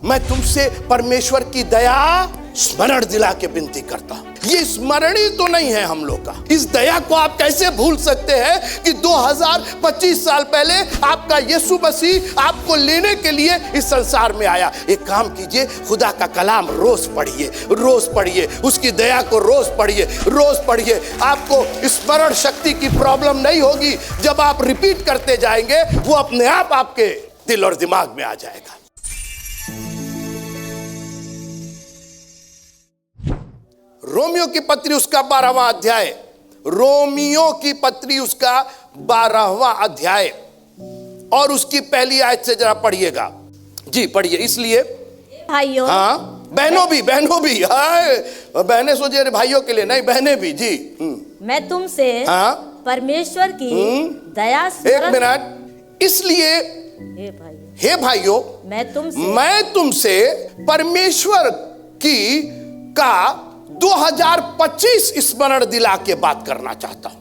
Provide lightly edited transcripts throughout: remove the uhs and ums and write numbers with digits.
मैं तुमसे परमेश्वर की दया स्मरण दिला के विनती करता हूं। ये स्मरणीय तो नहीं है हम लोग का। इस दया को आप कैसे भूल सकते हैं कि 2025 साल पहले आपका यीशु मसीह आपको लेने के लिए इस संसार में आया। एक काम कीजिए, खुदा का कलाम रोज पढ़िए, रोज पढ़िए, उसकी दया को रोज पढ़िए, रोज पढ़िए। आपको स्मरण शक्ति की प्रॉब्लम नहीं होगी। जब आप रिपीट करते जाएंगे वो अपने आप आपके दिल और दिमाग में आ जाएगा। रोमियो की पत्री उसका 12वां अध्याय, रोमियो की पत्री उसका 12वां अध्याय और उसकी पहली आयत से जरा पढ़िएगा जी, पढ़िए। इसलिए भाइयों, हाँ, बहनों भी, हाँ, बहनें सोचे भाइयों के लिए नहीं, बहनें भी जी। मैं तुमसे हाँ, परमेश्वर की दया एक मिनट। इसलिए हे भाइयों, मैं तुमसे परमेश्वर की का 2025 स्मरण दिला के बात करना चाहता हूं।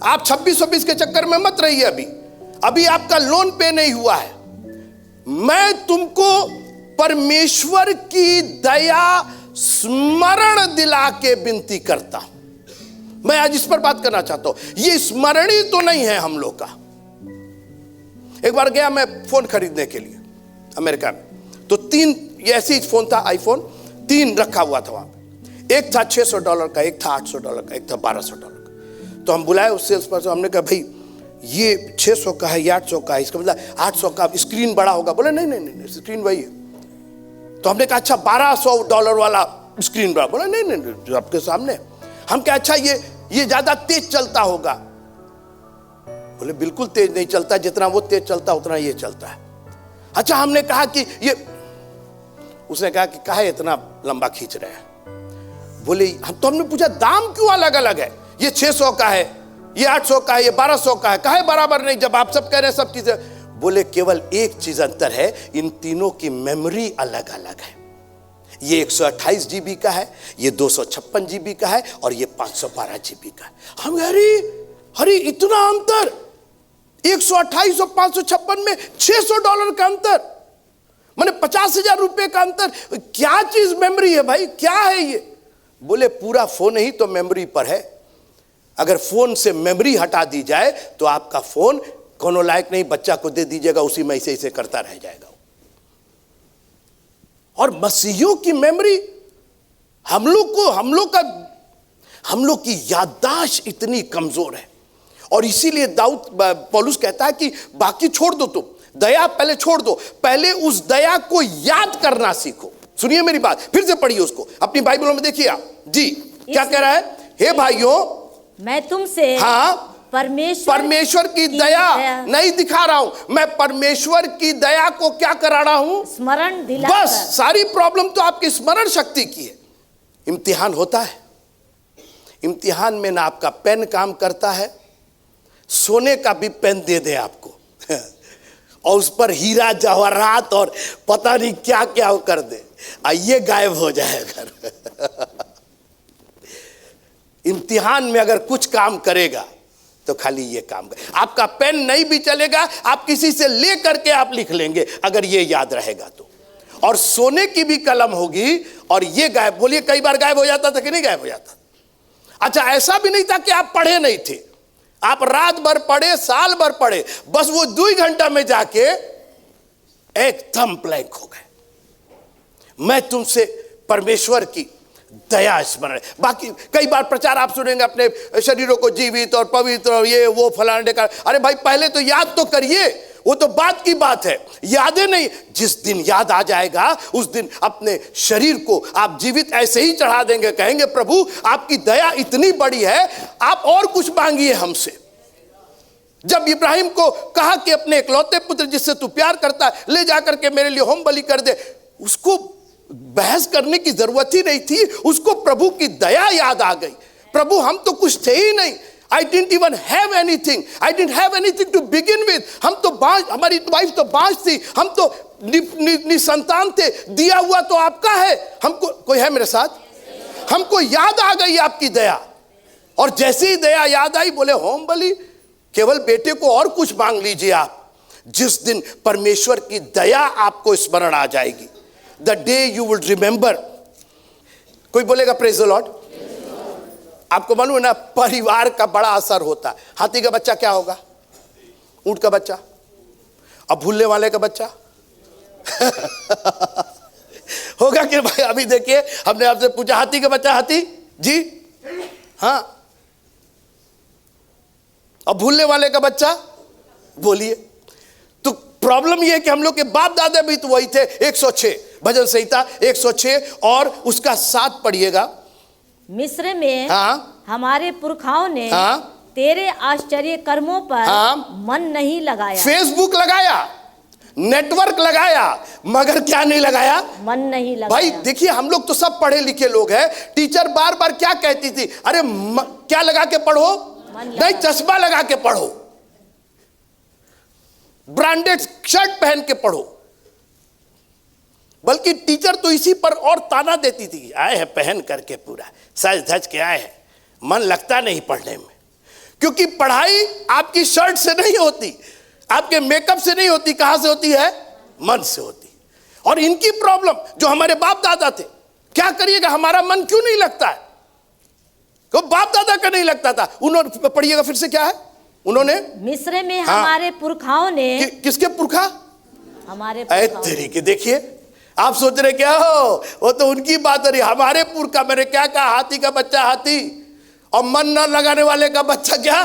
आप 26-26 के चक्कर में मत रहिए। अभी आपका लोन पे नहीं हुआ है। मैं तुमको परमेश्वर की दया स्मरण दिला के विनती करता हूं। मैं आज इस पर बात करना चाहता हूं। ये स्मरणीय तो नहीं है हम लोग का। एक बार गया मैं फोन खरीदने के लिए अमेरिका में, तो 3 ऐसी फोन था, आईफोन 3 रखा हुआ था वहां पे। एक था $600 का, एक था $800 का, एक था $1200 का। तो हम बुलाए उस सेल्स पर्सन, हमने कहा भाई ये 600 का है, ये 800 का है, इसका मतलब 800 का, स्क्रीन बड़ा होगा। बोले नहीं, स्क्रीन वही है। तो हमने कहा अच्छा $1200 वाला स्क्रीन बड़ा। बोले नहीं, जो आपके सामने। हम कहा अच्छा ये ज्यादा तेज चलता होगा। बोले बिल्कुल तेज नहीं चलता, जितना वो तेज चलता उतना ये चलता है। अच्छा, हमने कहा कि ये, उसने कहा कि काहे इतना लंबा खींच रहे हैं। बोले हमने पूछा दाम क्यों अलग अलग है, ये 600 का है, ये 800 का है, ये 1200 का है, काहे बराबर नहीं जब आप सब कह रहे हैं सब चीजें। बोले केवल एक चीज अंतर है, इन तीनों की मेमोरी अलग अलग है। ये 128 GB का है, ये 256 GB का है और ये 512 GB का है। हम अरे इतना अंतर, 128 और 556 में $600 का अंतर, माने 50,000 रुपए का अंतर। क्या चीज मेमोरी है भाई, क्या है ये? बोले पूरा फोन ही तो मेमोरी पर है। अगर फोन से मेमोरी हटा दी जाए तो आपका फोन कोनो लायक नहीं, बच्चा को दे दीजिएगा, उसी में ऐसे करता रह जाएगा। और मसीहियों की मेमोरी, हम लोग की याददाश्त इतनी कमजोर है। और इसीलिए पौलुस कहता है कि बाकी छोड़ दो, तुम दया पहले छोड़ दो, पहले उस दया को याद करना सीखो। सुनिए मेरी बात, फिर से पढ़िए उसको अपनी बाइबलों में, देखिए आप जी क्या कह रहा है। हे भाइयों, मैं तुमसे परमेश्वर की दया नहीं दिखा रहा हूं, मैं परमेश्वर की दया को क्या करा रहा हूं, स्मरण दिला। बस सारी प्रॉब्लम तो आपकी स्मरण शक्ति की है। इम्तिहान होता है, इम्तिहान में ना आपका पेन काम करता है, सोने का भी पेन दे दे आपको और उस पर हीरा जवाहरात और पता नहीं क्या क्या कर दे, आइए गायब हो जाएगा। इम्तिहान में अगर कुछ काम करेगा तो खाली ये काम करे। आपका पेन नहीं भी चलेगा, आप किसी से ले करके आप लिख लेंगे अगर ये याद रहेगा तो। और सोने की भी कलम होगी और ये गायब, बोलिए कई बार गायब हो जाता था कि नहीं गायब हो जाता? अच्छा, ऐसा भी नहीं था कि आप पढ़े नहीं थे, आप रात भर पढ़े, साल भर पढ़े, बस वो 2 घंटा में जाके एकदम ब्लैंक हो गए। मैं तुमसे परमेश्वर की दया स्मरण। बाकी कई बार प्रचार आप सुनेंगे, अपने शरीरों को जीवित और पवित्र और ये वो फलाने का। अरे भाई पहले तो याद तो करिए, वो तो बात की बात है, यादें नहीं। जिस दिन याद आ जाएगा उस दिन अपने शरीर को आप जीवित ऐसे ही चढ़ा देंगे, कहेंगे प्रभु आपकी दया इतनी बड़ी है, आप और कुछ मांगिए हमसे। जब इब्राहिम को कहा कि अपने इकलौते पुत्र जिससे तू प्यार करता है ले जाकर के मेरे लिए होम बलि कर दे, उसको बहस करने की जरूरत ही नहीं थी, उसको प्रभु की दया याद आ गई। प्रभु हम तो कुछ थे ही नहीं, I didn't even have anything. I didn't have anything to begin with. हम तो बांझ, हमारी वाइफ तो बांझ थी, हम तो निसंतान थे, दिया हुआ तो आपका है। हमको कोई है मेरे साथ? हमको याद आ गई आपकी दया, और जैसे ही दया याद आई बोले होम बलि, केवल बेटे को और कुछ मांग लीजिए आप, जिस दिन परमेश्वर की दया आपको स्मरण आ जाएगी, the day you will remember. कोई बोलेगा प्रेज द लॉर्ड। आपको मालूम है ना, परिवार का बड़ा असर होता है। हाथी का बच्चा क्या होगा? ऊंट का बच्चा। अब भूलने वाले का बच्चा होगा कि भाई? अभी देखिए, हमने आपसे पूछा हाथी का बच्चा, हाथी जी, हाँ। अब भूलने वाले का बच्चा, बोलिए। तो प्रॉब्लम यह है कि हम लोग के बाप दादा भी तो वही थे। 106 भजन संहिता 106 और उसका 7 पढ़िएगा। मिस्र में हाँ, हमारे पुरखाओं ने हाँ, तेरे आश्चर्य कर्मों पर मन नहीं लगाया। फेसबुक लगाया, नेटवर्क लगाया, मगर क्या नहीं लगाया? मन नहीं लगाया। भाई देखिए, हम लोग तो सब पढ़े लिखे लोग हैं। टीचर बार बार क्या कहती थी? अरे क्या लगा के पढ़ो? नहीं, चश्मा लगा के पढ़ो, ब्रांडेड शर्ट पहन के पढ़ो। बल्कि टीचर तो इसी पर और ताना देती थी, आए हैं पहन करके पूरा सज धज के आए हैं, मन लगता नहीं पढ़ने में। क्योंकि पढ़ाई आपकी शर्ट से नहीं होती, आपके मेकअप से नहीं होती। कहां से होती है? मन से होती। और इनकी प्रॉब्लम, जो हमारे बाप दादा थे, क्या करिएगा, हमारा मन क्यों नहीं लगता है? तो बाप दादा का नहीं लगता था। उन्होंने, पढ़िएगा फिर से, क्या है? उन्होंने मिस्र में हमारे पुरखाओं ने किसके पुरखा? हमारे तरीके। देखिए, आप सोच रहे क्या हो, वो तो उनकी बात हो रही, हमारे पुरखा। मैंने क्या कहा? हाथी का बच्चा हाथी, और मन न लगाने वाले का बच्चा क्या?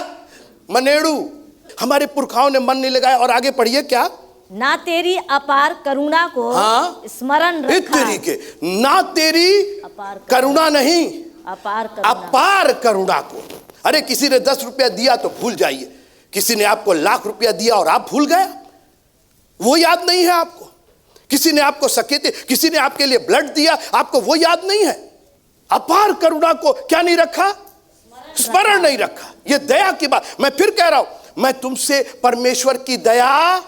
मनेड़ू। हमारे पुरखाओं ने मन नहीं लगाया। और आगे पढ़िए, क्या? ना तेरी अपार करुणा को स्मरण रखा। तरीके, ना तेरी करुणा नहीं, अपार करुणा को। अरे किसी ने 10 रुपया दिया तो भूल जाइए, किसी ने आपको लाख रुपया दिया और आप भूल गए, वो याद नहीं है आपको। किसी ने आपको सकेते, किसी ने आपके लिए ब्लड दिया, आपको वो याद नहीं है। अपार करुणा को क्या नहीं रखा? स्मरण नहीं रखा। ये दया की बात। मैं फिर कह रहा हूं, मैं तुमसे परमेश्वर की दया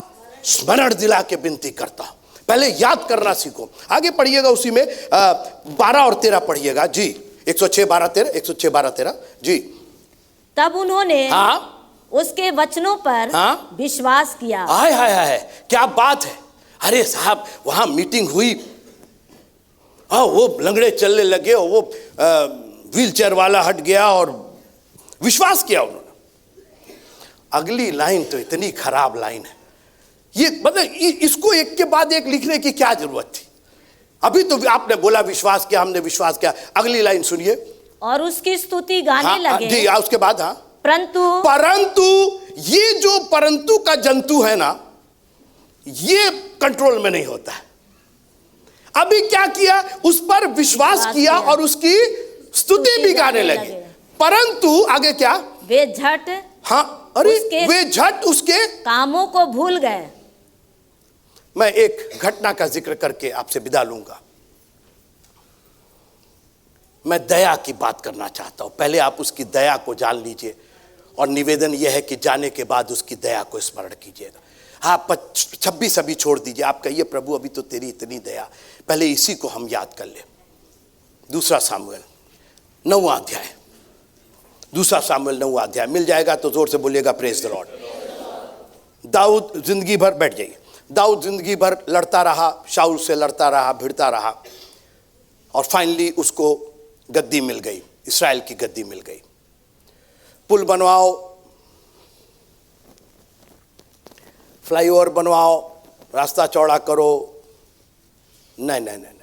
स्मरण दिला के विनती करता हूं। पहले याद करना सीखो। आगे पढ़िएगा, उसी में 12 और 13 पढ़िएगा जी। 106 12 13, 106 12 13 जी। तब उन्होंने उसके वचनों पर विश्वास किया। हाय हाय हाय, क्या बात है। अरे साहब, वहां मीटिंग हुई, वो लंगड़े चलने लगे, वो व्हीलचेयर वाला हट गया और विश्वास किया उन्होंने। अगली लाइन तो इतनी खराब लाइन है, ये मतलब इसको एक के बाद एक लिखने की क्या जरूरत थी? अभी तो आपने बोला विश्वास किया, हमने विश्वास किया। अगली लाइन सुनिए। और उसकी स्तुति गाने लगे। जी, उसके बाद परंतु ये जो परंतु का जंतु है ना, ये कंट्रोल में नहीं होता है। अभी क्या किया? उस पर विश्वास किया और उसकी स्तुति भी गाने लगे। परंतु आगे क्या? वे झट, अरे वे झट उसके कामों को भूल गए। मैं एक घटना का जिक्र करके आपसे विदा लूंगा। मैं दया की बात करना चाहता हूं। पहले आप उसकी दया को जान लीजिए, और निवेदन यह है कि जाने के बाद उसकी दया को स्मरण कीजिएगा। हाँ, 26 अभी छोड़ दीजिए। आप कहिए, प्रभु अभी तो तेरी इतनी दया, पहले इसी को हम याद कर ले। 2 सामुएल 9वां अध्याय, 2 सामुएल 9वां अध्याय मिल जाएगा तो जोर से बोलिएगा प्रेज द लॉर्ड। दाऊद जिंदगी भर, बैठ जाइए। दाऊद जिंदगी भर लड़ता रहा, शाऊल से लड़ता रहा, भिड़ता रहा, और फाइनली उसको गद्दी मिल गई, इस्राएल की गद्दी मिल गई। पुल बनवाओ, फ्लाईओवर बनवाओ, रास्ता चौड़ा करो, नहीं नहीं नहीं,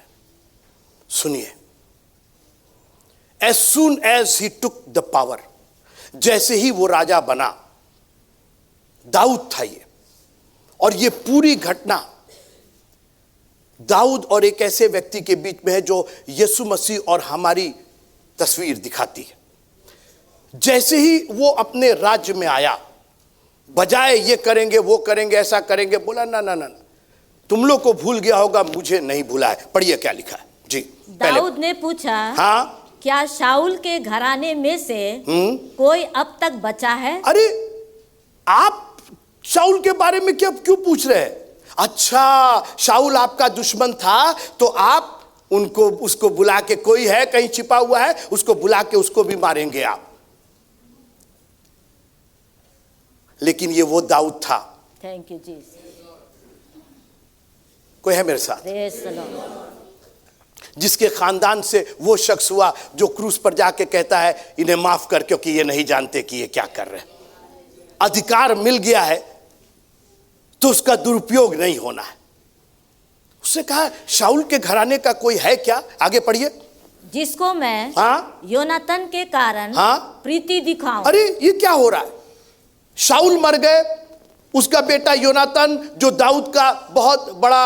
सुनिए। As soon as he took the power, जैसे ही वो राजा बना, दाऊद था ये, और ये पूरी घटना दाऊद और एक ऐसे व्यक्ति के बीच में है जो यीशु मसीह और हमारी तस्वीर दिखाती है। जैसे ही वो अपने राज्य में आया, बजाय ये करेंगे वो करेंगे ऐसा करेंगे, बोला ना ना ना, तुम लोग को भूल गया होगा, मुझे नहीं भूला है। पढ़िए क्या लिखा है जी। दाऊद ने पूछा, हाँ, क्या शाऊल के घराने में से कोई अब तक बचा है? अरे आप शाऊल के बारे में क्या क्यों पूछ रहे हैं? अच्छा, शाऊल आपका दुश्मन था तो आप उसको बुला के, कोई है कहीं छिपा हुआ है, उसको बुला के उसको भी मारेंगे आप। लेकिन ये वो दाऊद था। थैंक यू जी। कोई है मेरे साथ? Praise the Lord. जिसके खानदान से वो शख्स हुआ जो क्रूस पर जाके कहता है इन्हें माफ कर क्योंकि ये नहीं जानते कि ये क्या कर रहे हैं। अधिकार मिल गया है तो उसका दुरुपयोग नहीं होना है। उसने कहा शाऊल के घराने का कोई है क्या? आगे पढ़िए। जिसको मैं योनातन के कारण प्रीति दिखाऊं। अरे ये क्या हो रहा है? शाऊल मर गए, उसका बेटा योनातन जो दाऊद का बहुत बड़ा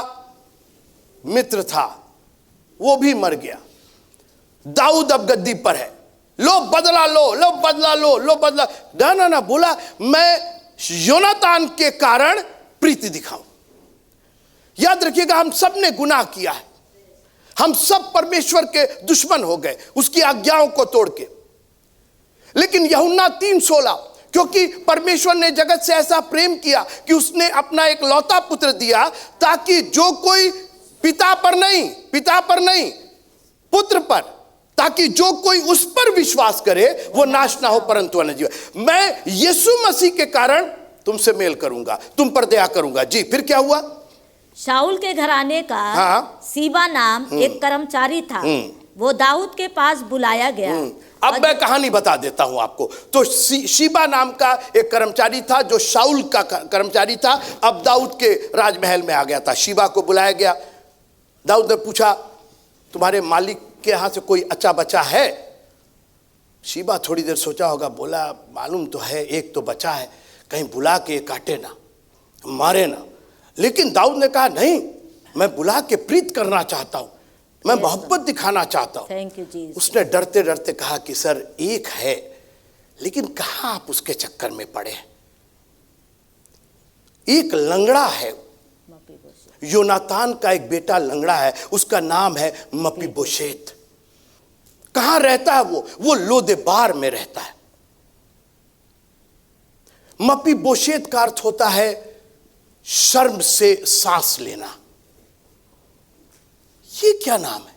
मित्र था वो भी मर गया। दाऊद अब गद्दी पर है। लो बदला लो, लो बदला लो, लो बदला। ना ना ना, बोला मैं योनातान के कारण प्रीति दिखाऊं। याद रखिएगा, हम सब ने गुनाह किया है। हम सब परमेश्वर के दुश्मन हो गए उसकी आज्ञाओं को तोड़ के। लेकिन यूहन्ना 3:16, क्योंकि परमेश्वर ने जगत से ऐसा प्रेम किया कि उसने अपना एक लौता पुत्र दिया ताकि जो कोई पिता पर नहीं पुत्र पर, ताकि जो कोई उस पर विश्वास करे वो नाश ना हो परंतु अनंत जीवन। मैं यीशु मसीह के कारण तुमसे मेल करूंगा, तुम पर दया करूंगा। जी, फिर क्या हुआ? शाऊल के घराने का सीबा नाम एक कर्मचारी था, वो दाऊद के पास बुलाया गया। अब मैं कहानी बता देता हूं आपको। तो शीबा नाम का एक कर्मचारी था जो शाऊल का कर्मचारी था, अब दाऊद के राजमहल में आ गया था। शीबा को बुलाया गया। दाऊद ने पूछा तुम्हारे मालिक के यहां से कोई अच्छा बच्चा है? शीबा थोड़ी देर सोचा होगा, बोला मालूम तो है एक तो बचा है, कहीं बुला के काटे ना, मारे ना। लेकिन दाऊद ने कहा नहीं, मैं बुला के प्रीत करना चाहता हूं, मैं मोहब्बत दिखाना चाहता हूं। थैंक यू जी। उसने डरते डरते कहा कि सर एक है, लेकिन कहां आप उसके चक्कर में पड़े हैं? एक लंगड़ा है, योनातान का एक बेटा लंगड़ा है, उसका नाम है मपीबोशेत। कहां रहता है वो लोदेबार में रहता है। मपीबोशेत का अर्थ होता है शर्म से सांस लेना। ये क्या नाम है?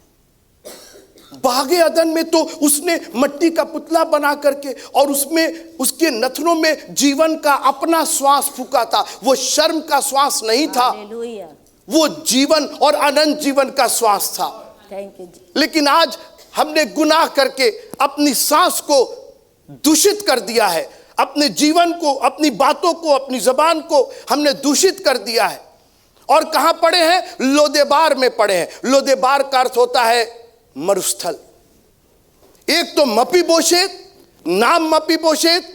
बागे अदन में तो उसने मिट्टी का पुतला बना करके और उसमें उसके नथनों में जीवन का अपना श्वास फूका था। वो शर्म का श्वास नहीं था, वो जीवन और अनंत जीवन का श्वास था। Thank you. लेकिन आज हमने गुनाह करके अपनी सांस को दूषित कर दिया है, अपने जीवन को, अपनी बातों को, अपनी जबान को हमने दूषित कर दिया है। और कहां पड़े हैं? लोदेबार में पड़े हैं। लोदेबार का अर्थ होता है मरुस्थल। एक तो मपीबोशेत, नाम मपीबोशेत,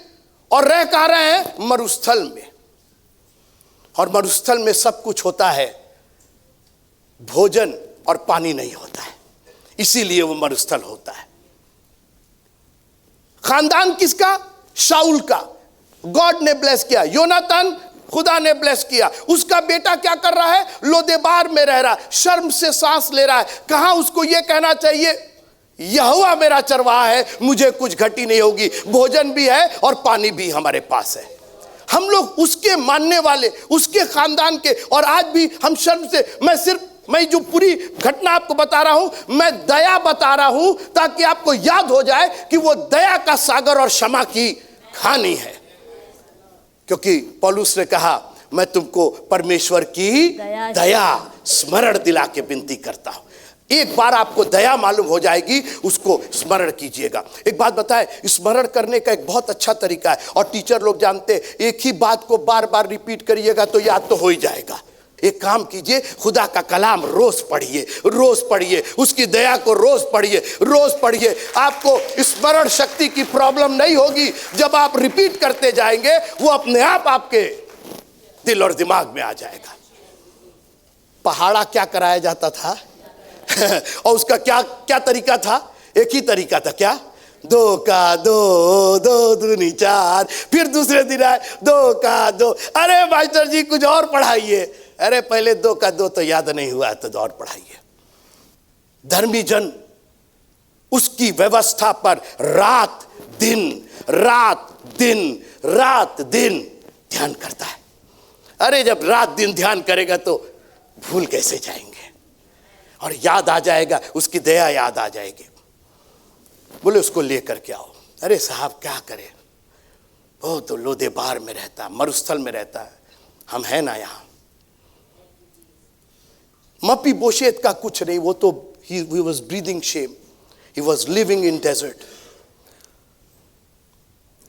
और रह कहां रहे हैं? मरुस्थल में। और मरुस्थल में सब कुछ होता है, भोजन और पानी नहीं होता है, इसीलिए वो मरुस्थल होता है। खानदान किसका? शाऊल का। गॉड ने ब्लेस किया। योनातान खुदा ने ब्लेस किया। उसका बेटा क्या कर रहा है? लोदेबार में रह रहा है, शर्म से सांस ले रहा है। कहां उसको यह कहना चाहिए यहोवा मेरा चरवाहा है, मुझे कुछ घटी नहीं होगी, भोजन भी है और पानी भी हमारे पास है। हम लोग उसके मानने वाले, उसके खानदान के, और आज भी हम शर्म से, मैं जो पूरी घटना आपको बता रहा हूं, मैं दया बता रहा हूं ताकि आपको याद हो जाए कि वो दया का सागर और क्षमा की खानी है। क्योंकि पौलुस ने कहा मैं तुमको परमेश्वर की दया स्मरण दिला के विनती करता हूं। एक बार आपको दया मालूम हो जाएगी, उसको स्मरण कीजिएगा। एक बात बताएं, स्मरण करने का एक बहुत अच्छा तरीका है, और टीचर लोग जानते हैं, एक ही बात को बार बार रिपीट करिएगा तो याद तो हो ही जाएगा। एक काम कीजिए, खुदा का कलाम रोज पढ़िए, उसकी दया को रोज पढ़िए। आपको स्मरण शक्ति की प्रॉब्लम नहीं होगी। जब आप रिपीट करते जाएंगे वो अपने आप आपके दिल और दिमाग में आ जाएगा। पहाड़ा क्या कराया जाता था और उसका क्या तरीका था? एक ही तरीका था, क्या? 2 का 2, 2 दूनी 4। फिर दूसरे दिन आए 2 का 2। अरे मास्टर जी कुछ और पढ़ाइए। अरे पहले 2 का 2 तो याद नहीं हुआ तो और पढ़ाइए। धर्मी जन उसकी व्यवस्था पर रात दिन ध्यान करता है। अरे जब रात दिन ध्यान करेगा तो भूल कैसे जाएंगे, और याद आ जाएगा, उसकी दया याद आ जाएगी। बोले उसको लेकर के आओ। अरे साहब क्या करें, वो तो लोदेबार में रहता है, मरुस्थल में रहता है, हम हैं ना यहाँ। मपी बोशेत का कुछ नहीं, वो तो he was breathing shame, he was living in desert.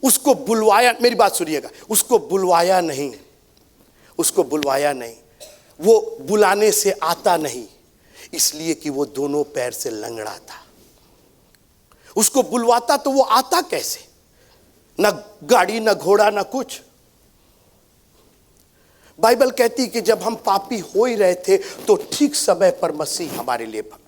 उसको बुलवाया, मेरी बात सुनिएगा, उसको बुलवाया नहीं, उसको बुलवाया नहीं, वो बुलाने से आता नहीं, इसलिए कि वो दोनों पैर से लंगड़ा था। उसको बुलवाता तो वो आता कैसे? न गाड़ी, न घोड़ा, न कुछ। बाइबल कहती कि जब हम पापी हो ही रहे थे तो ठीक समय पर मसीह हमारे लिए बना।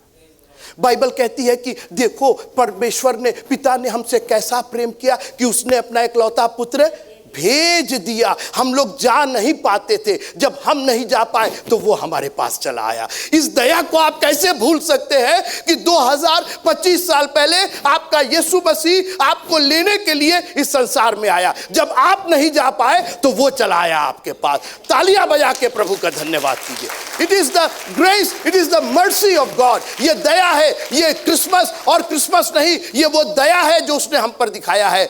बाइबल कहती है कि देखो परमेश्वर ने, पिता ने हमसे कैसा प्रेम किया कि उसने अपना इकलौता पुत्र भेज दिया। हम लोग जा नहीं पाते थे, जब हम नहीं जा पाए तो वो हमारे पास चला आया। इस दया को आप कैसे भूल सकते हैं कि 2025 साल पहले आपका यीशु मसीह आपको लेने के लिए इस संसार में आया। जब आप नहीं जा पाए तो वो चला आया आपके पास। तालियां बजा के प्रभु का धन्यवाद कीजिए। It is the grace, it is the mercy of God. ये दया है, ये क्रिसमस और क्रिसमस नहीं, ये वो दया है जो उसने हम पर दिखाया है।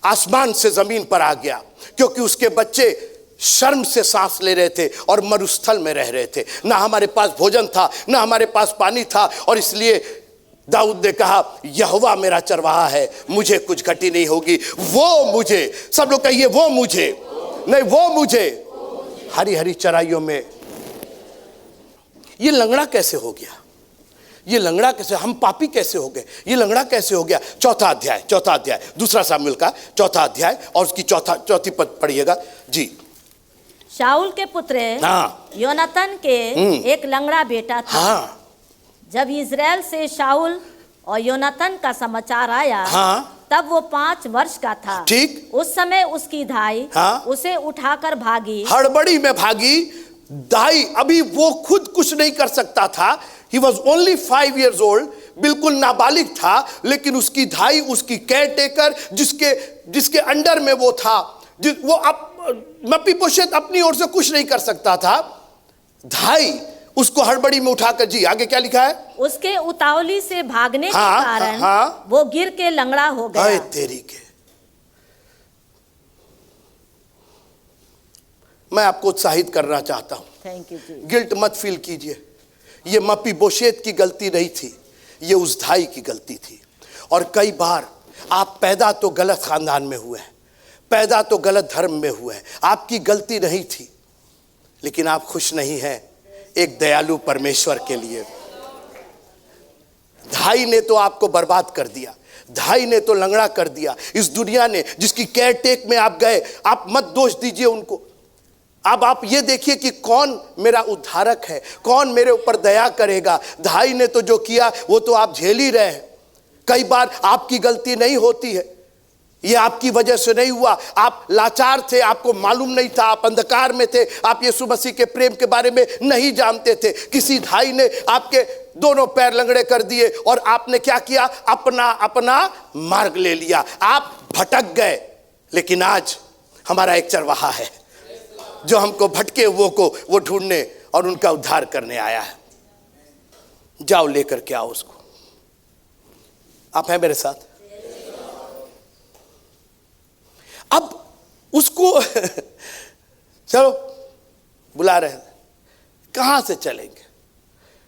आसमान से जमीन पर आ गया क्योंकि उसके बच्चे शर्म से सांस ले रहे थे और मरुस्थल में रह रहे थे। ना हमारे पास भोजन था, ना हमारे पास पानी था, और इसलिए दाऊद ने कहा यहोवा मेरा चरवाहा है, मुझे कुछ घटी नहीं होगी। वो मुझे, सब लोग कहिए वो मुझे, नहीं वो मुझे हरी हरी चराइयों में। ये लंगड़ा कैसे हो गया? ये लंगड़ा कैसे, हम पापी कैसे हो गए? ये लंगड़ा कैसे हो गया? चौथा अध्याय दूसरा सामुएल का चौथा अध्याय और उसकी चौथी पद पढ़िएगा जी। शाऊल के पुत्र योनातन के एक लंगड़ा बेटा था। जब इजराइल से शाऊल और योनातन का समाचार आया, तब वो 5 वर्ष का था। ठीक। उस समय उसकी दाई उसे उठाकर भागी, हड़बड़ी में भागी। दाई, अभी वो खुद कुछ नहीं कर सकता था। He was only 5 years old, बिल्कुल नाबालिग था, लेकिन उसकी धाई, उसकी केयर टेकर, जिसके अंडर में वो था, वो मपीबोशेत अपनी ओर से कुछ नहीं कर सकता था। धाई उसको हड़बड़ी में उठाकर, जी आगे क्या लिखा है? उसके उतावली से भागने के कारण वो गिर के लंगड़ा हो गया। तेरी के, मैं आपको उत्साहित करना चाहता हूं। थैंक यू जी। गिल्ट मत फील कीजिए। ये मपीबोशेत की गलती नहीं थी, ये उस धाई की गलती थी। और कई बार आप पैदा तो गलत खानदान में हुए हैं, पैदा तो गलत धर्म में हुए हैं, आपकी गलती नहीं थी, लेकिन आप खुश नहीं हैं एक दयालु परमेश्वर के लिए। धाई ने तो आपको बर्बाद कर दिया, धाई ने तो लंगड़ा कर दिया। इस दुनिया ने जिसकी केयर टेक में आप गए, आप मत दोष दीजिए उनको। अब आप ये देखिए कि कौन मेरा उद्धारक है, कौन मेरे ऊपर दया करेगा। धाई ने तो जो किया वो तो आप झेल ही रहे हैं। कई बार आपकी गलती नहीं होती है, ये आपकी वजह से नहीं हुआ, आप लाचार थे, आपको मालूम नहीं था, आप अंधकार में थे, आप यीशु मसीह के प्रेम के बारे में नहीं जानते थे। किसी धाई ने आपके दोनों पैर लंगड़े कर दिए और आपने क्या किया? अपना अपना मार्ग ले लिया, आप भटक गए। लेकिन आज हमारा एक चरवाहा है जो हमको भटके हुओं को वो ढूंढने और उनका उद्धार करने आया है। जाओ लेकर के आओ उसको। आप हैं मेरे साथ? अब उसको चलो बुला रहे हैं, कहां से चलेंगे,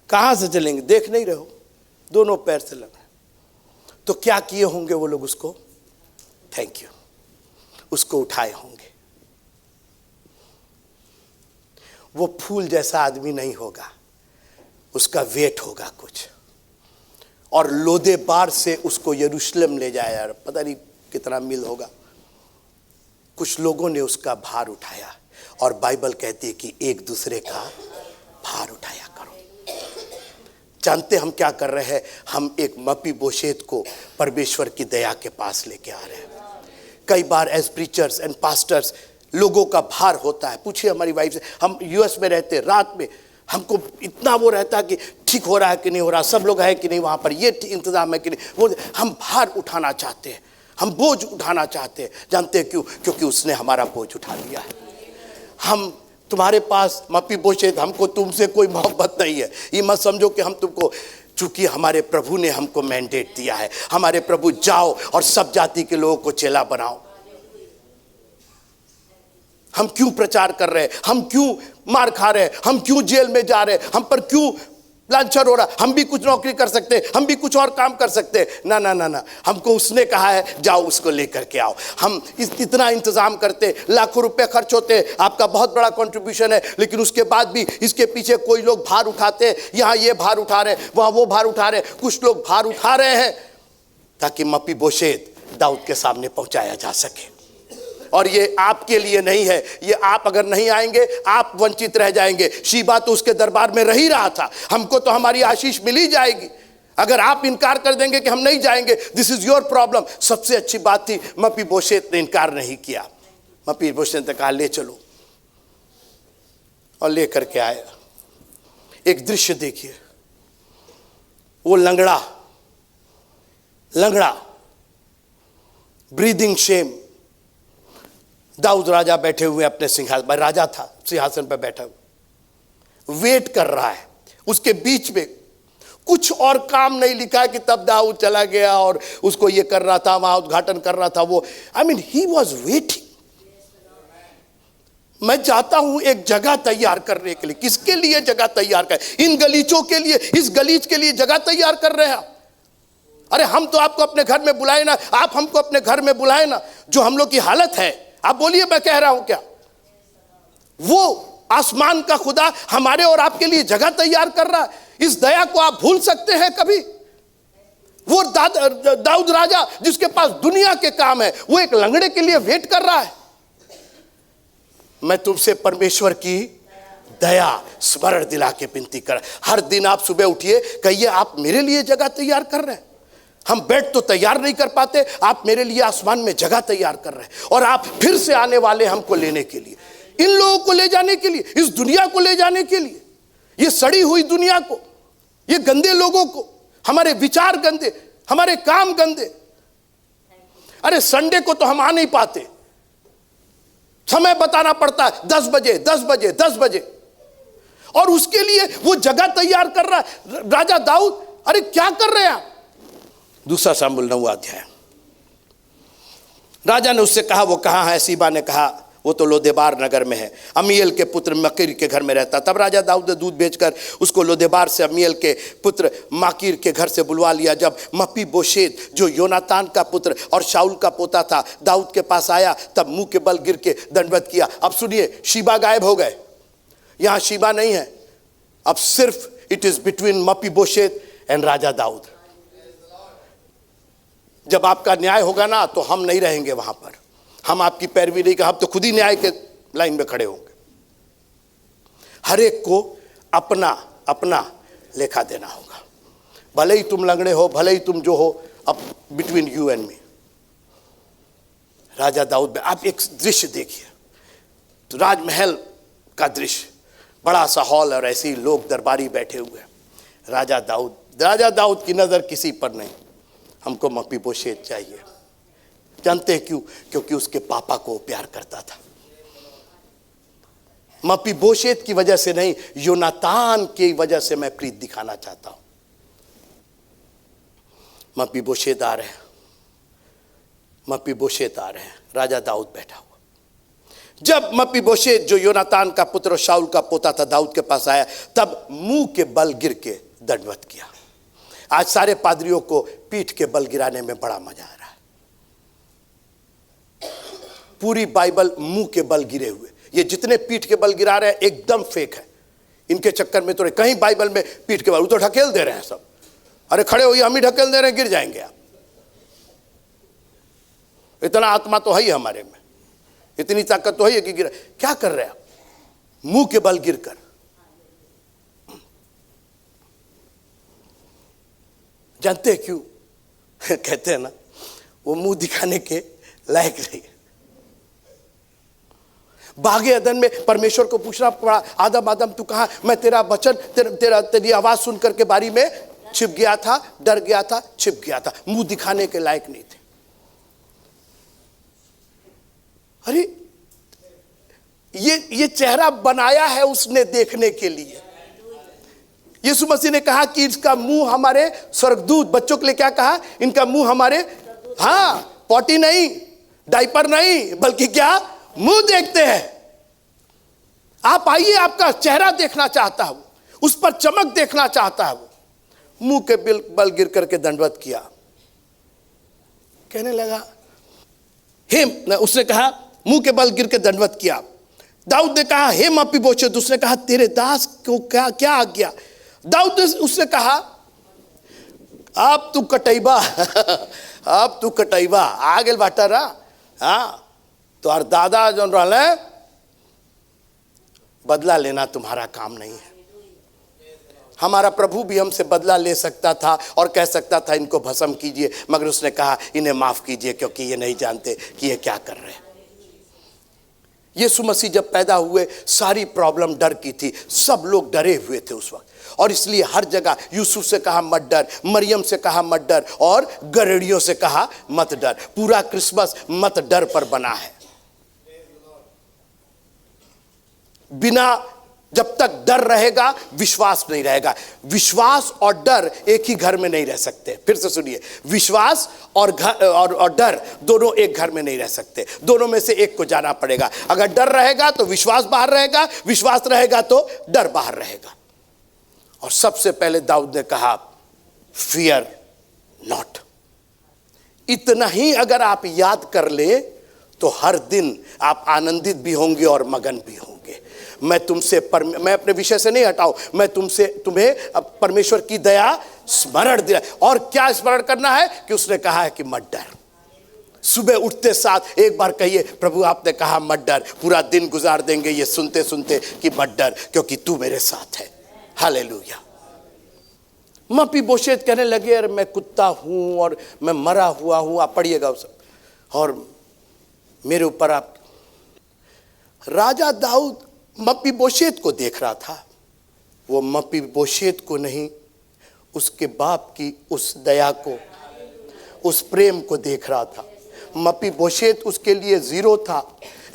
कहां से चलेंगे? देख नहीं रहे हो, दोनों पैर से लगे। तो क्या किए होंगे वो लोग? उसको थैंक यू, उसको उठाए होंगे। वो फूल जैसा आदमी नहीं होगा, उसका वेट होगा कुछ। और लोदेबार से उसको यरूशलेम ले जाया, पता नहीं कितना मील होगा। कुछ लोगों ने उसका भार उठाया, और बाइबल कहती है कि एक दूसरे का भार उठाया करो। जानते हम क्या कर रहे हैं? हम एक मपीबोशेत को परमेश्वर की दया के पास लेके आ रहे हैं। कई बार एज प्रीचर्स एंड पास्टर्स लोगों का भार होता है। पूछिए हमारी वाइफ से, हम यूएस में रहते, रात में हमको इतना वो रहता है कि ठीक हो रहा है कि नहीं हो रहा, सब लोग हैं कि नहीं वहाँ पर, ये इंतजाम है कि नहीं। वो हम भार उठाना चाहते हैं, हम बोझ उठाना चाहते हैं। जानते हैं क्यों? क्योंकि उसने हमारा बोझ उठा लिया है। हम तुम्हारे पास मपीबोशेत, हमको तुमसे कोई मोहब्बत नहीं है, ये मत समझो कि हम तुमको, चूंकि हमारे प्रभु ने हमको मैंडेट दिया है। हमारे प्रभु जाओ और सब जाति के लोगों को चेला बनाओ। हम क्यों प्रचार कर रहे हैं? हम क्यों मार खा रहे हैं, हम क्यों जेल में जा रहे हैं, हम पर क्यों लांछन हो रहा, हम भी कुछ नौकरी कर सकते हैं, हम भी कुछ और काम कर सकते हैं। ना ना ना ना, हमको उसने कहा है जाओ उसको लेकर के आओ। हम इतना इंतजाम करते, लाखों रुपए खर्च होते, आपका बहुत बड़ा कंट्रीब्यूशन है, लेकिन उसके बाद भी इसके पीछे कोई लोग भार उठाते हैं, यहाँ ये भार उठा रहे हैं, वहाँ वो भार उठा रहे हैं, कुछ लोग भार उठा रहे हैं ताकि मपीबोशेत दाऊद के सामने पहुंचाया जा सके। और ये आपके लिए नहीं है, ये आप अगर नहीं आएंगे आप वंचित रह जाएंगे। शीबा तो उसके दरबार में रह ही रहा था, हमको तो हमारी आशीष मिल ही जाएगी। अगर आप इनकार कर देंगे कि हम नहीं जाएंगे, दिस इज योर प्रॉब्लम। सबसे अच्छी बात थी मपीबोशेत ने इनकार नहीं किया। मपीबोशेत ने कहा ले चलो, और लेकर के आया। एक दृश्य देखिए, वो लंगड़ा ब्रीदिंग शेम, दाऊद राजा बैठे हुए अपने सिंहासन, राजा था सिंहासन पर बैठा हुआ, वेट कर रहा है। उसके बीच में कुछ और काम नहीं लिखा है कि तब दाऊद चला गया और उसको ये कर रहा था, वहां उद्घाटन कर रहा था वो। I mean he was waiting. मैं चाहता हूं एक जगह तैयार करने के लिए। किसके लिए जगह तैयार कर? इन गलीचों के लिए, इस गलीच के लिए जगह तैयार कर रहे हैं। अरे हम तो आपको अपने घर में बुलाए ना, आप हमको अपने घर में बुलाए ना। जो हम लोग की हालत है, आप बोलिए मैं कह रहा हूं क्या? वो आसमान का खुदा हमारे और आपके लिए जगह तैयार कर रहा है। इस दया को आप भूल सकते हैं कभी? वो दाऊद राजा जिसके पास दुनिया के काम है, वो एक लंगड़े के लिए वेट कर रहा है। मैं तुमसे परमेश्वर की दया स्मरण दिला के विनती कर, हर दिन आप सुबह उठिए, कहिए आप मेरे लिए जगह तैयार कर रहे हैं। हम बेड तो तैयार नहीं कर पाते, आप मेरे लिए आसमान में जगह तैयार कर रहे हैं। और आप फिर से आने वाले हमको लेने के लिए, इन लोगों को ले जाने के लिए, इस दुनिया को ले जाने के लिए, ये सड़ी हुई दुनिया को, ये गंदे लोगों को, हमारे विचार गंदे, हमारे काम गंदे। अरे संडे को तो हम आ नहीं पाते, समय बताना पड़ता है 10 बजे 10 बजे 10 बजे, और उसके लिए वो जगह तैयार कर रहा है राजा दाऊद। अरे क्या कर रहे हैं आप? 2 शामुएल 9 अध्याय। राजा ने उससे कहा वो कहाँ है? सीबा ने कहा वो तो लोदेबार नगर में है, अमीएल के पुत्र मकीर के घर में रहता। तब राजा दाऊद ने दूध भेजकर उसको लोदेबार से अमीएल के पुत्र माकीर के घर से बुलवा लिया। जब मपीबोशेत जो योनातान का पुत्र और शाऊल का पोता था दाऊद के पास आया, तब मुंह के बल गिर के दंडवत किया। अब सुनिए, शीबा गायब हो गए, यहां शीबा नहीं है, अब सिर्फ it is between Mephibosheth and राजा दाऊद। जब आपका न्याय होगा ना, तो हम नहीं रहेंगे वहां पर, हम आपकी पैरवी नहीं कर, हम तो खुद ही न्याय के लाइन में खड़े होंगे। हर एक को अपना अपना लेखा देना होगा, भले ही तुम लंगड़े हो, भले ही तुम जो हो, अब बिटवीन यू एंड मी। राजा दाऊद में आप एक दृश्य देखिए, तो राजमहल का दृश्य, बड़ा सा हॉल और ऐसे ही लोग दरबारी बैठे हुए हैं। राजा दाऊद की नजर किसी पर नहीं, हमको मपीबोशेत चाहिए। जानते हैं क्यों? क्योंकि उसके पापा को प्यार करता था। मपीबोशेत की वजह से नहीं, योनातान की वजह से मैं प्रीत दिखाना चाहता हूं। मपीबोशेत आ रहे हैं, मपीबोशेत आ रहे हैं, राजा दाऊद बैठा हुआ। जब मपीबोशेत जो योनातान का पुत्र और शाऊल का पोता था दाऊद के पास आया, तब मुंह के बल गिर के दंडवत किया। आज सारे पादरियों को पीठ के बल गिराने में बड़ा मजा आ रहा है। पूरी बाइबल मुंह के बल गिरे हुए, ये जितने पीठ के बल गिरा रहे हैं एकदम फेक है। इनके चक्कर में तो कहीं बाइबल में पीठ के बल, वो तो ढकेल दे रहे हैं सब। अरे खड़े होइए, हम ही ढकेल दे रहे हैं, गिर जाएंगे आप। इतना आत्मा तो है ही हमारे में, इतनी ताकत तो है कि गिरा। क्या कर रहे हैं आप? मुंह के बल गिरकर। जानते हैं क्यों? कहते हैं ना, वो मुंह दिखाने के लायक नहीं। बागे अदन में परमेश्वर को पूछना पड़ा, आदम तू कहाँ? मैं तेरा वचन, तेरी आवाज सुन करके बारी में छिप गया था, डर गया था, छिप गया था। मुंह दिखाने के लायक नहीं थे। अरे ये चेहरा बनाया है उसने देखने के लिए। यीशु मसीह ने कहा कि इसका मुंह हमारे स्वर्गदूत, बच्चों के लिए क्या कहा? इनका मुंह हमारे, हाँ, पॉटी नहीं, डायपर नहीं, बल्कि क्या? मुंह देखते हैं। आप आइए, आपका चेहरा देखना चाहता है, उस पर चमक देखना चाहता है। वो मुंह के बल गिर करके दंडवत किया, कहने लगा हे, उसने कहा मुंह के बल गिर के दंडवत किया। दाऊद ने कहा हे मपीबोशेत, उसने कहा तेरे दास को क्या क्या आज्ञा। दाऊद ने उसने कहा आप तू कटैबा अब तू कटैबा आ गेल बाटा रा। हाँ, तो और दादा जो रहा बदला लेना तुम्हारा काम नहीं है। हमारा प्रभु भी हमसे बदला ले सकता था और कह सकता था इनको भस्म कीजिए, मगर उसने कहा इन्हें माफ कीजिए क्योंकि ये नहीं जानते कि ये क्या कर रहे हैं। यीशु मसीह जब पैदा हुए सारी प्रॉब्लम डर की थी, सब लोग डरे हुए थे उस वक्त, और इसलिए हर जगह यूसुफ से कहा मत डर, मरियम से कहा मत डर, और गरेड़ियों से कहा मत डर। पूरा क्रिसमस मत डर पर बना है। बिना जब तक डर रहेगा विश्वास नहीं रहेगा। विश्वास और डर एक ही घर में नहीं रह सकते। फिर से सुनिए, विश्वास और डर दोनों एक घर में नहीं रह सकते, दोनों में से एक को जाना पड़ेगा। अगर डर रहेगा तो विश्वास बाहर रहेगा, विश्वास रहेगा तो डर बाहर रहेगा। और सबसे पहले दाऊद ने कहा फियर नॉट। इतना ही अगर आप याद कर ले तो हर दिन आप आनंदित भी होंगे और मगन भी होंगे। मैं अपने विषय से नहीं हटाऊं, मैं तुम्हें परमेश्वर की दया स्मरण दिला। और क्या स्मरण करना है कि उसने कहा है कि मत डर। सुबह उठते साथ एक बार कहिए प्रभु आपने कहा मत डर। पूरा दिन गुजार देंगे ये सुनते सुनते कि मत डर क्योंकि तू मेरे साथ है। हालेलुया। मपीबोशेत कहने लगे अरे मैं कुत्ता हूं और मैं मरा हुआ हूं। आप पढ़िएगा उस, और मेरे ऊपर आप। राजा दाऊद मपीबोशेत को देख रहा था, वो मपीबोशेत को नहीं, उसके बाप की उस दया को, उस प्रेम को देख रहा था। मपीबोशेत उसके लिए जीरो था।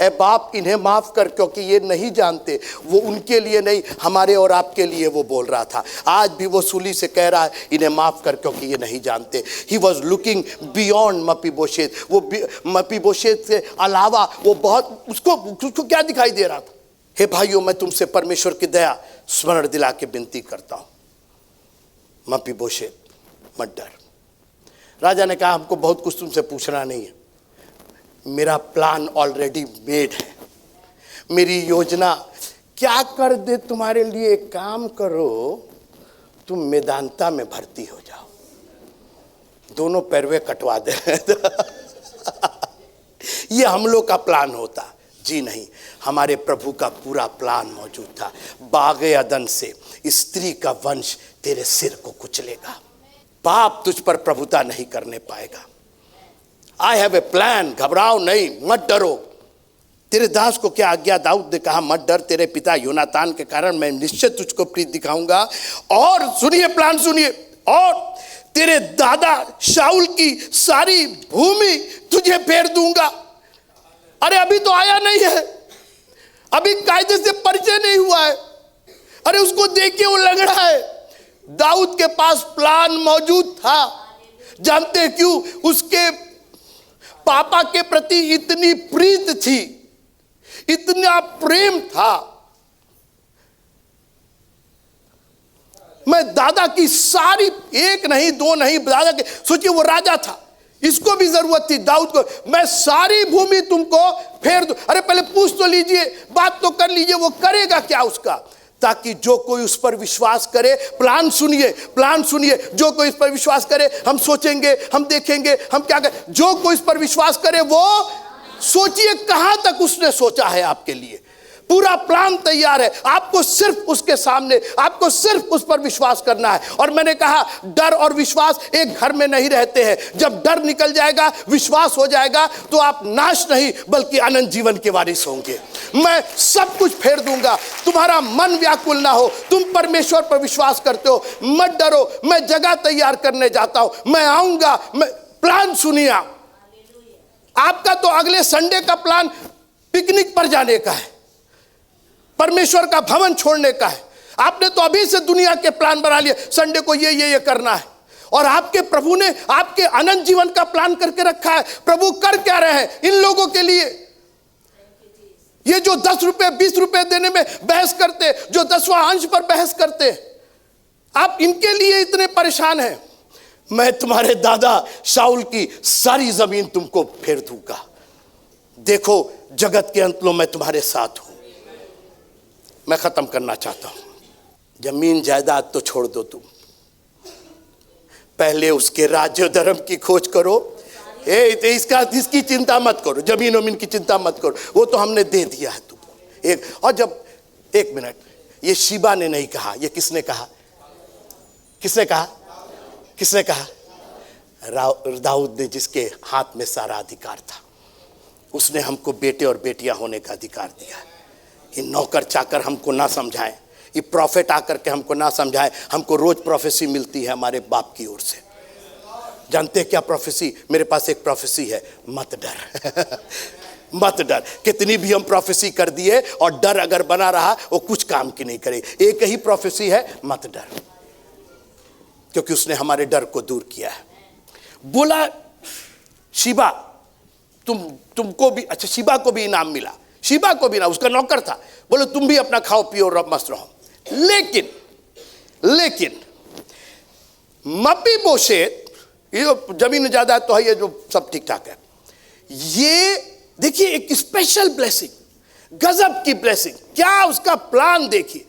ए बाप इन्हें माफ कर क्योंकि ये नहीं जानते। वो उनके लिए नहीं, हमारे और आपके लिए वो बोल रहा था। आज भी वो सूली से कह रहा है इन्हें माफ कर क्योंकि ये नहीं जानते। ही वॉज लुकिंग बियॉन्ड मपीबोशेत। वो मपीबोशेत से अलावा वो बहुत उसको क्या दिखाई दे रहा था। हे भाइयों, मैं तुमसे परमेश्वर की दया स्मरण दिला के विनती करता हूं। मपीबोशेत मत डर। राजा ने कहा हमको बहुत कुछ तुमसे पूछना नहीं है, मेरा प्लान ऑलरेडी मेड है। मेरी योजना क्या कर दे तुम्हारे लिए, एक काम करो तुम मेदांता में भर्ती हो जाओ, दोनों पैरवे कटवा दे। ये हम लोग का प्लान होता जी नहीं, हमारे प्रभु का पूरा प्लान मौजूद था। बागे अदन से स्त्री का वंश तेरे सिर को कुचलेगा, पाप तुझ पर प्रभुता नहीं करने पाएगा। आई हैव ए प्लान, घबराओ नहीं, मत डरो। तेरे दास को क्या आज्ञा। दाऊद ने कहा मत डर, तेरे पिता योनातान के कारण मैं निश्चय तुझको प्रीति दिखाऊंगा। और सुनिए, प्लान सुनिए, और तेरे दादा शाऊल की सारी भूमि तुझे फेर दूंगा। अरे अभी तो आया नहीं है, अभी कायदे से परिचय नहीं हुआ है। अरे उसको देखिए, वो लंगड़ा है। दाऊद के पास प्लान मौजूद था। जानते हैं क्यों? उसके पापा के प्रति इतनी प्रीत थी, इतना प्रेम था। मैं दादा की सारी, एक नहीं दो नहीं, दादा के, सोचिए वो राजा था, इसको भी जरूरत थी दाऊद को, मैं सारी भूमि तुमको फेर दूं। अरे पहले पूछ तो लीजिए, बात तो कर लीजिए, वो करेगा क्या उसका, ताकि जो कोई उस पर विश्वास करे। प्लान सुनिए, प्लान सुनिए, जो कोई इस पर विश्वास करे, हम सोचेंगे, हम देखेंगे, हम क्या करें, जो कोई इस पर विश्वास करे वो सोचिए कहां तक उसने सोचा है आपके लिए। पूरा प्लान तैयार है, आपको सिर्फ उसके सामने, आपको सिर्फ उस पर विश्वास करना है। और मैंने कहा डर और विश्वास एक घर में नहीं रहते हैं। जब डर निकल जाएगा, विश्वास हो जाएगा, तो आप नाश नहीं बल्कि अनंत जीवन के वारिस होंगे। मैं सब कुछ फेर दूंगा, तुम्हारा मन व्याकुल ना हो। तुम परमेश्वर पर विश्वास करते हो, मत डरो, मैं जगह तैयार करने जाता हूं, मैं आऊंगा। मैं प्लान सुनिए, आपका तो अगले संडे का प्लान पिकनिक पर जाने का है, परमेश्वर का भवन छोड़ने का है। आपने तो अभी से दुनिया के प्लान बना लिए, संडे को ये करना है। और आपके प्रभु ने आपके अनंत जीवन का प्लान करके रखा है। प्रभु कर क्या रहे हैं इन लोगों के लिए? ये जो 10 रुपए 20 रुपए देने में बहस करते, जो 10वां अंश पर बहस करते, आप इनके लिए इतने परेशान हैं। मैं तुम्हारे दादा शाऊल की सारी जमीन तुमको फेर दूंगा। देखो जगत के अंत में मैं तुम्हारे साथ हूं। मैं खत्म करना चाहता हूं। जमीन जायदाद तो छोड़ दो, तुम पहले उसके राज्य धर्म की खोज करो। इसकी चिंता मत करो, जमीन वमीन की चिंता मत करो, वो तो हमने दे दिया है तुमको। और जब एक मिनट, ये शीबा ने नहीं कहा, ये किसने कहा? किसने कहा? किसने कहा? दाऊद ने, जिसके हाथ में सारा अधिकार था। उसने हमको बेटे और बेटियां होने का अधिकार दिया। ये नौकर चाकर हमको ना समझाएं, ये प्रॉफिट आकर के हमको ना समझाएं। हमको रोज प्रोफेसी मिलती है हमारे बाप की ओर से। जानते हैं क्या प्रोफेसी? मेरे पास एक प्रोफेसी है, मत डर। मत डर। कितनी भी हम प्रोफेसी कर दिए और डर अगर बना रहा, वो कुछ काम की नहीं करेगी। एक ही प्रोफेसी है, मत डर, क्योंकि उसने हमारे डर को दूर किया है। बोला शीबा, तुमको भी, अच्छा शीबा को भी इनाम मिला। शीबा को भी ना, उसका नौकर था। बोले तुम भी अपना खाओ पियो और मस्त रहो। लेकिन मपीबोशेत, ये जो जमीन जायदाद तो है, ये जो सब ठीक ठाक है, ये देखिए एक स्पेशल ब्लेसिंग, गजब की ब्लेसिंग। क्या उसका प्लान देखिए।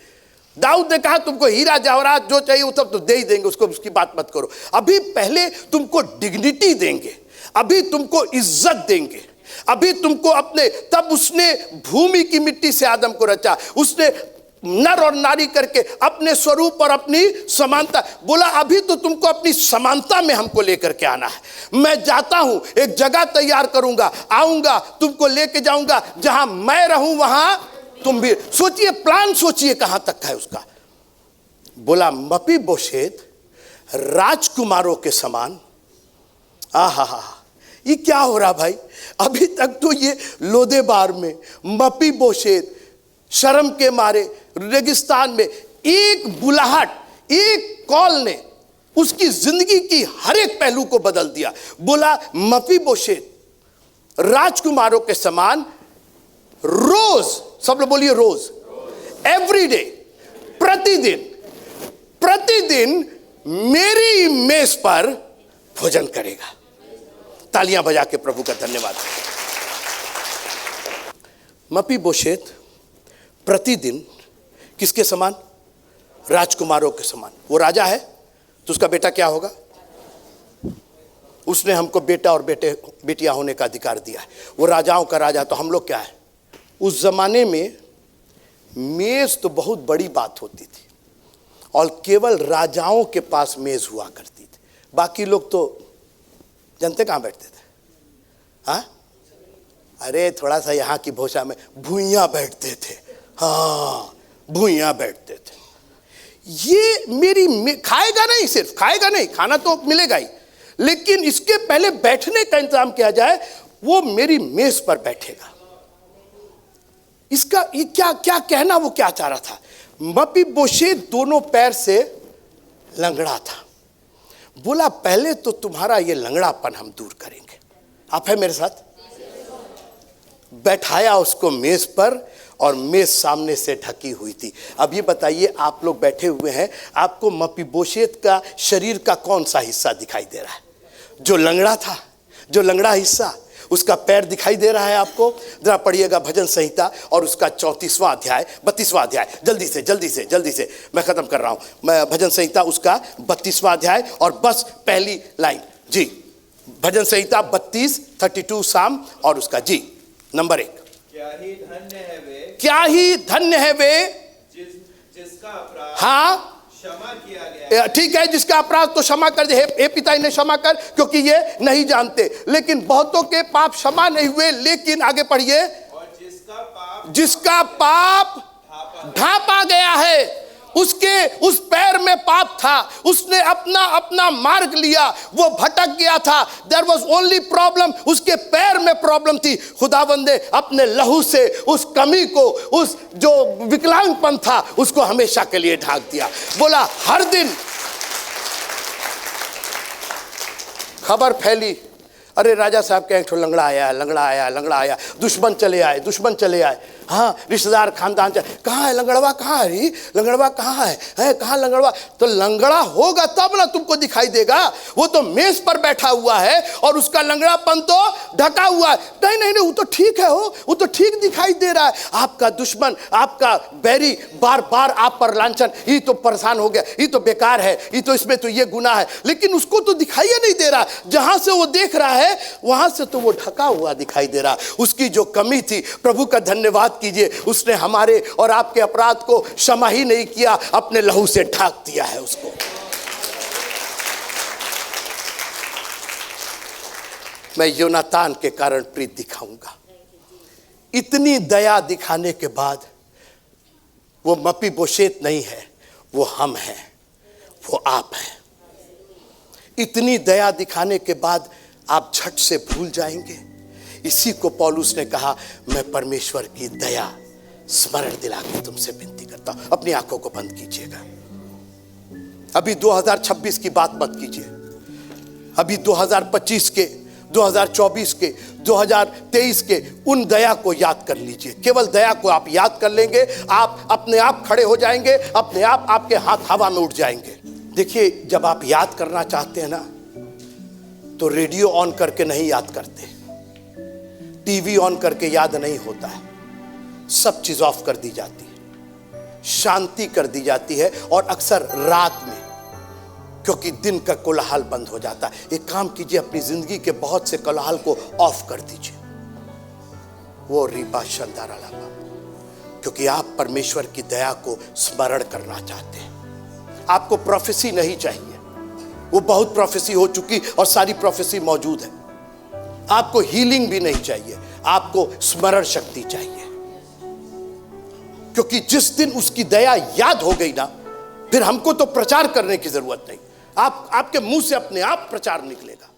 दाऊद ने कहा तुमको हीरा जवाहरात जो चाहिए वो सब तो दे ही देंगे, उसको उसकी बात मत करो। अभी पहले तुमको डिग्निटी देंगे, अभी तुमको इज्जत देंगे, अभी तुमको अपने, तब उसने भूमि की मिट्टी से आदम को रचा, उसने नर और नारी करके अपने स्वरूप और अपनी समानता। बोला अभी तो तुमको अपनी समानता में हमको लेकर के आना है। मैं जाता हूं, एक जगह तैयार करूंगा, आऊंगा, तुमको लेके जाऊंगा, जहां मैं रहूं वहां तुम भी। सोचिए प्लान, सोचिए कहां तक है उसका। बोला मपीबोशेत राजकुमारों के समान। आहा, ये क्या हो रहा भाई? अभी तक तो ये लोदेबार में मपीबोशेत शर्म के मारे रेगिस्तान में, एक बुलाहट, एक कॉल ने उसकी जिंदगी की हर एक पहलू को बदल दिया। बोला मपीबोशेत राजकुमारों के समान रोज, सब लोग बोलिए रोज, एवरी डे, प्रतिदिन मेरी मेज पर भोजन करेगा। तालियां बजा के प्रभु का धन्यवाद। मपीबोशेत प्रतिदिन किसके समान? राजकुमारों के समान। वो राजा है तो उसका बेटा क्या होगा? उसने हमको बेटा और बेटियां होने का अधिकार दिया है। वो राजाओं का राजा, तो हम लोग क्या है? उस जमाने में मेज तो बहुत बड़ी बात होती थी और केवल राजाओं के पास मेज हुआ करती थी। बाकी लोग तो जानते कहां बैठते थे? हाँ, अरे थोड़ा सा यहाँ की भाषा में भुइयां बैठते थे। हाँ, भुइयां बैठते थे। ये मेरी खाएगा नहीं, सिर्फ खाएगा नहीं, खाना तो मिलेगा ही, लेकिन इसके पहले बैठने का इंतजाम किया जाए, वो मेरी मेज पर बैठेगा। इसका ये क्या कहना, वो क्या चाह रहा था? मपीबोशेत दोनों पैर से लंगड़ा था। बोला पहले तो तुम्हारा ये लंगड़ापन हम दूर करेंगे। आप है मेरे साथ? बैठाया उसको मेज पर और मेज सामने से ढकी हुई थी। अब ये बताइए, आप लोग बैठे हुए हैं, आपको मपीबोशेत का शरीर का कौन सा हिस्सा दिखाई दे रहा है? जो लंगड़ा था, जो लंगड़ा हिस्सा, उसका पैर दिखाई दे रहा है आपको? जरा पढ़िएगा भजन संहिता और उसका 34वां अध्याय, 32वां अध्याय। जल्दी से मैं खत्म कर रहा हूं। मैं भजन संहिता उसका 32वां अध्याय और बस पहली लाइन जी। भजन संहिता 32, 32 साम और उसका जी नंबर 1। क्या ही धन्य है वे, क्या ही धन्य है वे जिसका अपराध हाँ क्षमा किया गया। ठीक है, जिसका अपराध तो क्षमा कर दे। हे पिता इन्हें क्षमा कर, क्योंकि ये नहीं जानते। लेकिन बहुतों के पाप क्षमा नहीं हुए। लेकिन आगे पढ़िए, और जिसका पाप ढांपा गया है, उसके उस पैर में पाप था, उसने अपना मार्ग लिया, वो भटक गया था। देयर वाज ओनली प्रॉब्लम, उसके पैर में प्रॉब्लम थी। खुदावंद ने अपने लहू से उस कमी को, उस जो विकलांगपन था, उसको हमेशा के लिए ढांक दिया। बोला हर दिन खबर फैली, अरे राजा साहब के एक लंगड़ा आया, दुश्मन चले आए। हाँ रिश्तेदार खानदान चाहिए, कहाँ है लंगड़वा, कहाँ है री लंगड़वा, कहाँ है कहाँ लंगड़वा? तो लंगड़ा होगा तब ना तुमको दिखाई देगा। वो तो मेज पर बैठा हुआ है और उसका लंगड़ापन तो ढका हुआ है। नहीं नहीं नहीं, वो तो ठीक है, वो तो ठीक दिखाई दे रहा है। आपका दुश्मन, आपका बैरी बार बार आप पर लांछन, ये तो परेशान हो गया, ये तो बेकार है, ये तो इसमें तो ये गुनाह है, लेकिन उसको तो दिखाई नहीं दे रहा। जहां से वो देख रहा है वहां से तो वो ढका हुआ दिखाई दे रहा। उसकी जो कमी थी, प्रभु का धन्यवाद कीजिए, उसने हमारे और आपके अपराध को क्षमा ही नहीं किया, अपने लहू से ढाक दिया है उसको। मैं योनातान के कारण प्रीत दिखाऊंगा। इतनी दया दिखाने के बाद वो मपीबोशेत नहीं है, वो हम हैं, वो आप हैं। इतनी दया दिखाने के बाद आप झट से भूल जाएंगे। इसी को पौलुस ने कहा, मैं परमेश्वर की दया स्मरण दिला के तुमसे विनती करता हूं। अपनी आंखों को बंद कीजिएगा। अभी 2026 की बात मत कीजिए, अभी 2025 के, 2024 के, 2023 के उन दया को याद कर लीजिए। केवल दया को आप याद कर लेंगे, आप अपने आप खड़े हो जाएंगे, अपने आप आपके हाथ हवा में उड़ जाएंगे। देखिए, जब आप याद करना चाहते हैं ना, तो रेडियो ऑन करके नहीं याद करते, टीवी ऑन करके याद नहीं होता है। सब चीज ऑफ कर दी जाती है, शांति कर दी जाती है, और अक्सर रात में, क्योंकि दिन का कोलाहल बंद हो जाता है। एक काम कीजिए, अपनी जिंदगी के बहुत से कोलाहल को ऑफ कर दीजिए। वो रीबा शंदारा लाबा, क्योंकि आप परमेश्वर की दया को स्मरण करना चाहते हैं। आपको प्रोफेसी नहीं चाहिए, वो बहुत प्रोफेसी हो चुकी और सारी प्रोफेसी मौजूद है। आपको हीलिंग भी नहीं चाहिए, आपको स्मरण शक्ति चाहिए, क्योंकि जिस दिन उसकी दया याद हो गई ना, फिर हमको तो प्रचार करने की जरूरत नहीं, आपके मुंह से अपने आप प्रचार निकलेगा।